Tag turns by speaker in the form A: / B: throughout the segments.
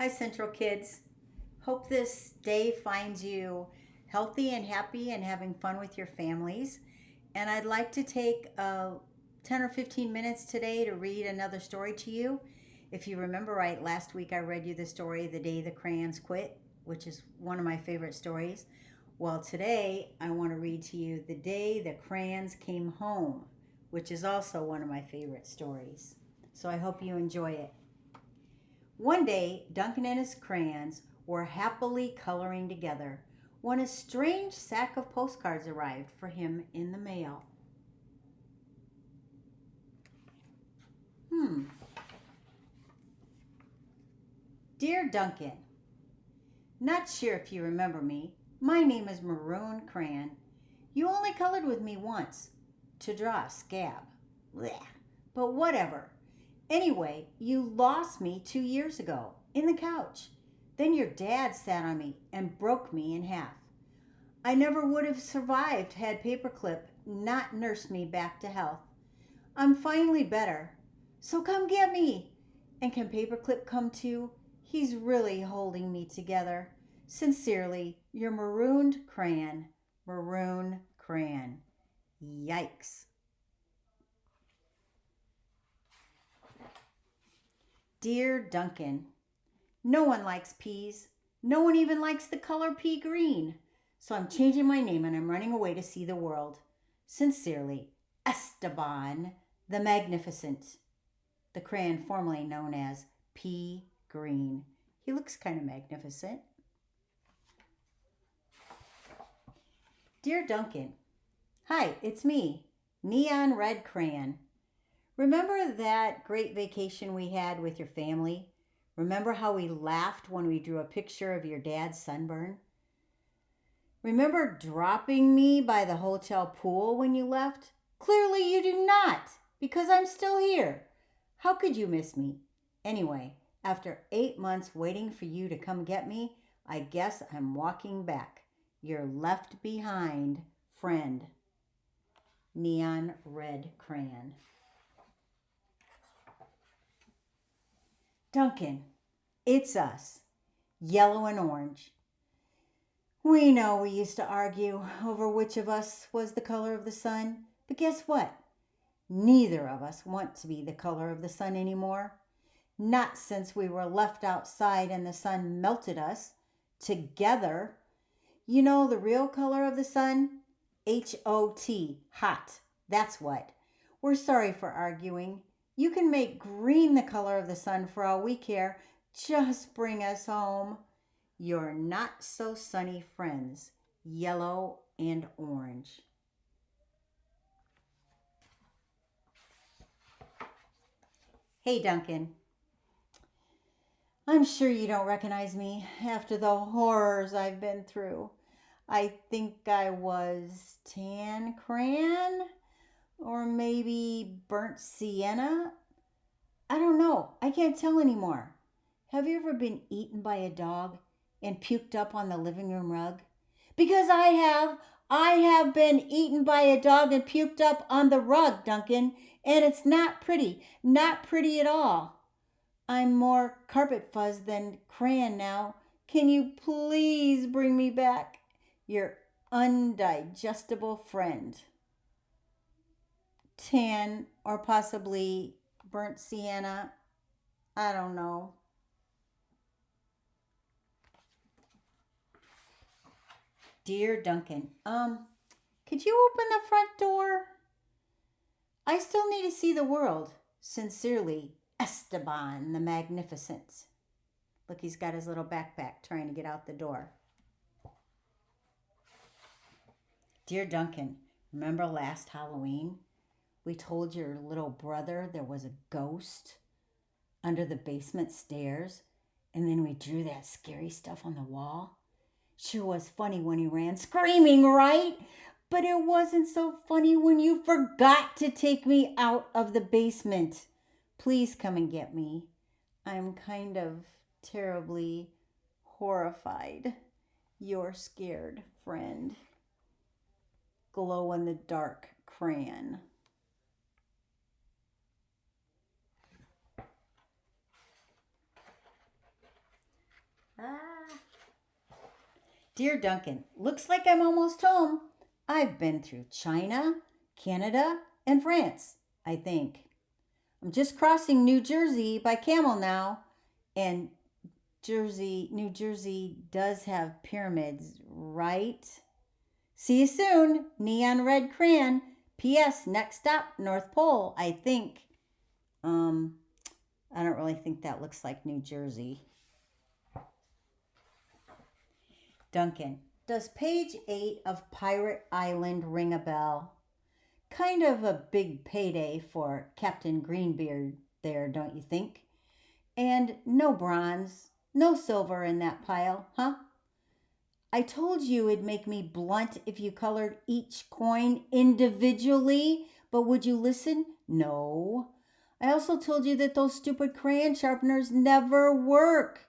A: Hi, Central Kids. Hope this day finds you healthy and happy and having fun with your families. And I'd like to take 10 or 15 minutes today to read another story to you. If you remember right, last week I read you the story, The Day the Crayons Quit, which is one of my favorite stories. Well, today I want to read to you The Day the Crayons Came Home, which is also one of my favorite stories. So I hope you enjoy it. One day, Duncan and his crayons were happily coloring together when a strange sack of postcards arrived for him in the mail. Hmm. Dear Duncan, not sure if you remember me. My name is Maroon Crayon. You only colored with me once to draw a scab. Blech. But whatever. Anyway, you lost me 2 years ago in the couch. Then your dad sat on me and broke me in half. I never would have survived had Paperclip not nursed me back to health. I'm finally better. So come get me. And can Paperclip come too? He's really holding me together. Sincerely, your marooned crayon, Maroon Crayon. Yikes. Dear Duncan, no one likes peas. No one even likes the color pea green. So I'm changing my name and I'm running away to see the world. Sincerely, Esteban the Magnificent, the crayon formerly known as Pea Green. He looks kind of magnificent. Dear Duncan, hi, it's me, Neon Red Crayon. Remember that great vacation we had with your family? Remember how we laughed when we drew a picture of your dad's sunburn? Remember dropping me by the hotel pool when you left? Clearly you do not, because I'm still here. How could you miss me? Anyway, after 8 months waiting for you to come get me, I guess I'm walking back. Your left behind friend. Neon Red Crayon. Duncan, it's us, yellow and orange. We know we used to argue over which of us was the color of the sun, but guess what? Neither of us want to be the color of the sun anymore. Not since we were left outside and the sun melted us together. You know the real color of the sun? H-O-T, hot. That's what. We're sorry for arguing. You can make green the color of the sun for all we care. Just bring us home. Your not so sunny friends, yellow and orange. Hey, Duncan. I'm sure you don't recognize me after the horrors I've been through. I think I was tan crayon or maybe burnt sienna. I don't know. I can't tell anymore. Have you ever been eaten by a dog and puked up on the living room rug? Because I have. I have been eaten by a dog and puked up on the rug, Duncan, and it's not pretty. Not pretty at all. I'm more carpet fuzz than crayon now. Can you please bring me back? Your undigestible friend. Tan or possibly burnt sienna. I don't know. Dear Duncan, could you open the front door? I still need to see the world. Sincerely, Esteban the Magnificent. Look, he's got his little backpack trying to get out the door. Dear Duncan, remember last Halloween? We told your little brother there was a ghost under the basement stairs, and then we drew that scary stuff on the wall. Sure was funny when he ran screaming, right? But it wasn't so funny when you forgot to take me out of the basement. Please come and get me. I'm kind of terribly horrified. Your scared friend. Glow in the dark crayon. Dear Duncan, looks like I'm almost home. I've been through China, Canada, and France, I think. I'm just crossing New Jersey by camel now, and New Jersey does have pyramids, right? See you soon, neon red crayon. P.S. Next stop, North Pole, I think. I don't really think that looks like New Jersey. Duncan, does page 8 of Pirate Island ring a bell? Kind of a big payday for Captain Greenbeard there, don't you think? And no bronze, no silver in that pile, huh? I told you it'd make me blunt if you colored each coin individually, but would you listen? No. I also told you that those stupid crayon sharpeners never work.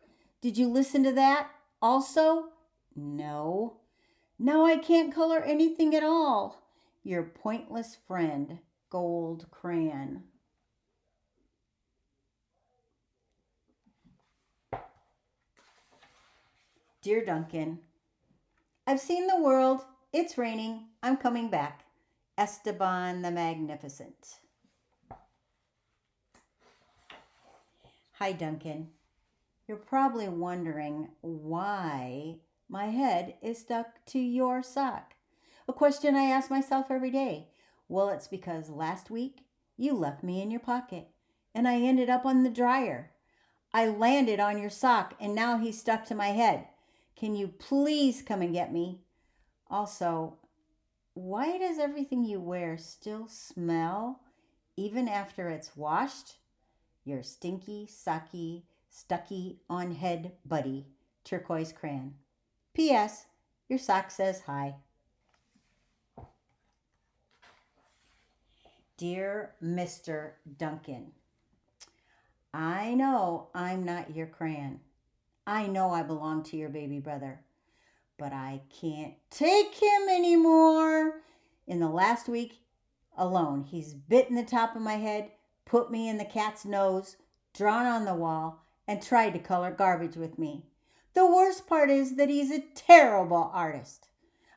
A: Did you listen to that also? No. Now I can't color anything at all. Your pointless friend, Gold Crayon. Dear Duncan, I've seen the world. It's raining. I'm coming back. Esteban the Magnificent. Hi, Duncan. You're probably wondering why my head is stuck to your sock. A question I ask myself every day. Well, it's because last week you left me in your pocket and I ended up on the dryer. I landed on your sock and now he's stuck to my head. Can you please come and get me? Also, why does everything you wear still smell even after it's washed? Your stinky, socky, stucky on head buddy, Turquoise Crayon. P.S. Your sock says hi. Dear Mr. Duncan, I know I'm not your crayon. I know I belong to your baby brother, but I can't take him anymore. In the last week alone, he's bitten the top of my head, put me in the cat's nose, drawn on the wall, and tried to color garbage with me. The worst part is that he's a terrible artist.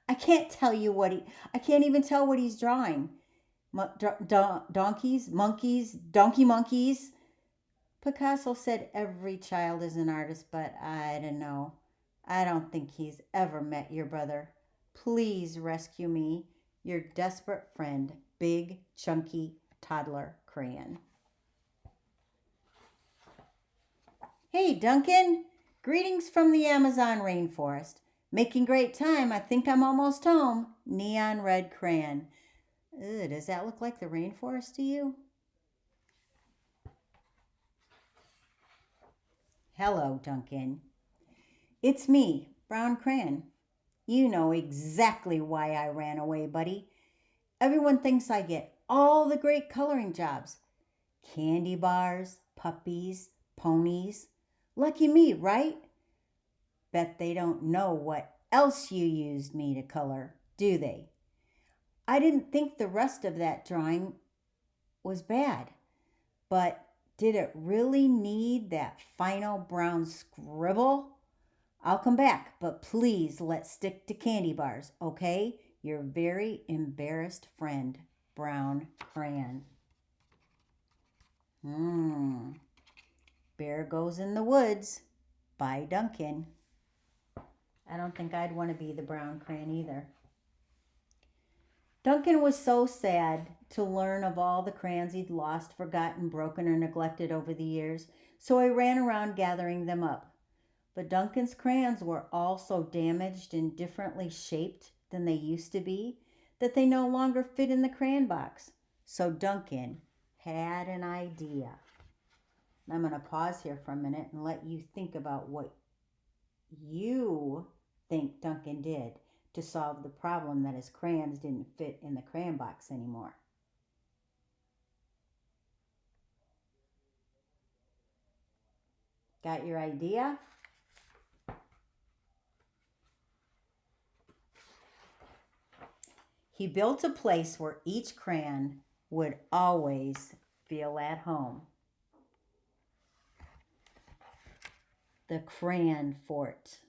A: I can't even tell what he's drawing. Donkeys, monkeys, donkey monkeys. Picasso said every child is an artist, but I don't know. I don't think he's ever met your brother. Please rescue me. Your desperate friend, Big Chunky Toddler Crayon. Hey, Duncan. Greetings from the Amazon rainforest. Making great time. I think I'm almost home. Neon red crayon. Ugh, does that look like the rainforest to you? Hello, Duncan. It's me, Brown Crayon. You know exactly why I ran away, buddy. Everyone thinks I get all the great coloring jobs. Candy bars, puppies, ponies. Lucky me, right? Bet they don't know what else you used me to color, do they? I didn't think the rest of that drawing was bad, but did it really need that final brown scribble? I'll come back, but please let's stick to candy bars, okay? Your very embarrassed friend, Brown Crayon. Bear Goes in the Woods by Duncan. I don't think I'd want to be the Brown Crayon either. Duncan was so sad to learn of all the crayons he'd lost, forgotten, broken, or neglected over the years, so he ran around gathering them up. But Duncan's crayons were all so damaged and differently shaped than they used to be that they no longer fit in the crayon box. So Duncan had an idea. I'm going to pause here for a minute and let you think about what you think Duncan did to solve the problem that his crayons didn't fit in the crayon box anymore. Got your idea? He built a place where each crayon would always feel at home. The Crayon Fort.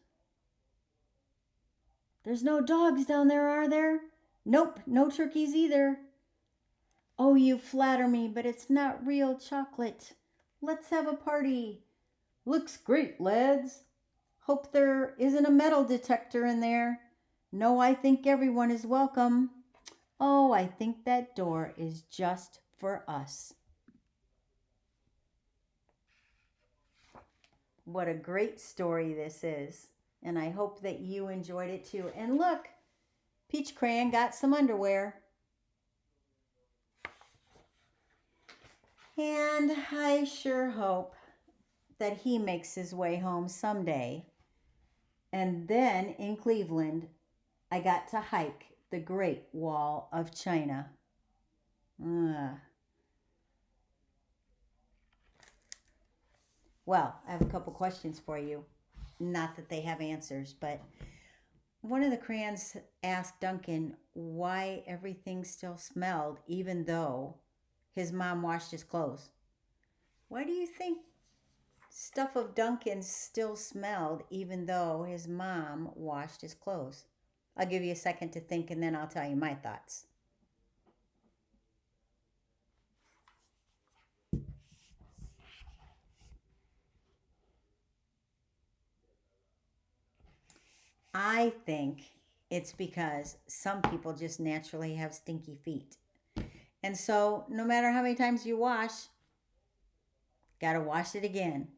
A: There's no dogs down there, are there? Nope, no turkeys either. Oh, you flatter me, but it's not real chocolate. Let's have a party. Looks great, lads. Hope there isn't a metal detector in there. No, I think everyone is welcome. Oh, I think that door is just for us. What a great story this is. And I hope that you enjoyed it too. And look, Peach Crayon got some underwear. And I sure hope that he makes his way home someday. And then in Cleveland, I got to hike the Great Wall of China. Well, I have a couple questions for you. Not that they have answers, but one of the crayons asked Duncan why everything still smelled even though his mom washed his clothes. Why do you think stuff of Duncan's still smelled even though his mom washed his clothes? I'll give you a second to think and then I'll tell you my thoughts. I think it's because some people just naturally have stinky feet. And so no matter how many times you wash, gotta wash it again.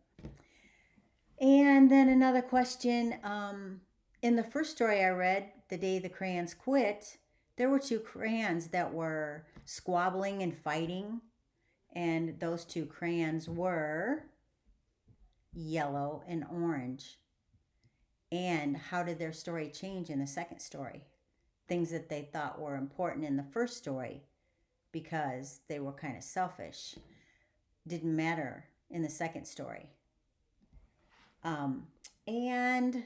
A: And then another question. In the first story I read, The Day the Crayons Quit, there were two crayons that were squabbling and fighting. And those two crayons were yellow and orange. And how did their story change in the second story? Things that they thought were important in the first story because they were kind of selfish didn't matter in the second story. And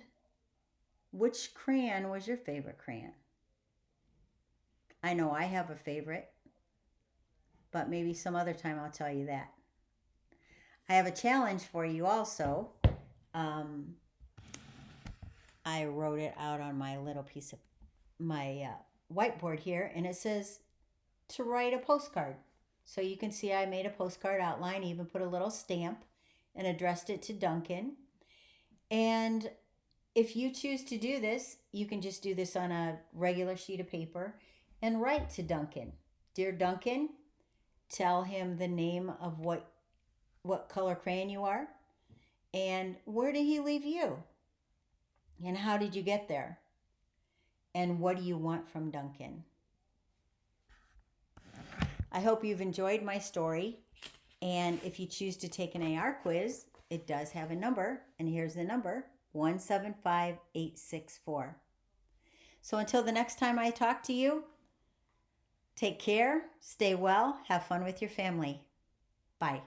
A: which crayon was your favorite crayon? I know I have a favorite, but maybe some other time I'll tell you that. I have a challenge for you also. I wrote it out on my little piece of my whiteboard here, and it says to write a postcard. So you can see I made a postcard outline, even put a little stamp and addressed it to Duncan. And if you choose to do this, you can just do this on a regular sheet of paper and write to Duncan. Dear Duncan, tell him the name of what color crayon you are and where did he leave you? And how did you get there? And what do you want from Duncan? I hope you've enjoyed my story. And if you choose to take an AR quiz, it does have a number. And here's the number, 175864. So until the next time I talk to you, take care, stay well, have fun with your family. Bye.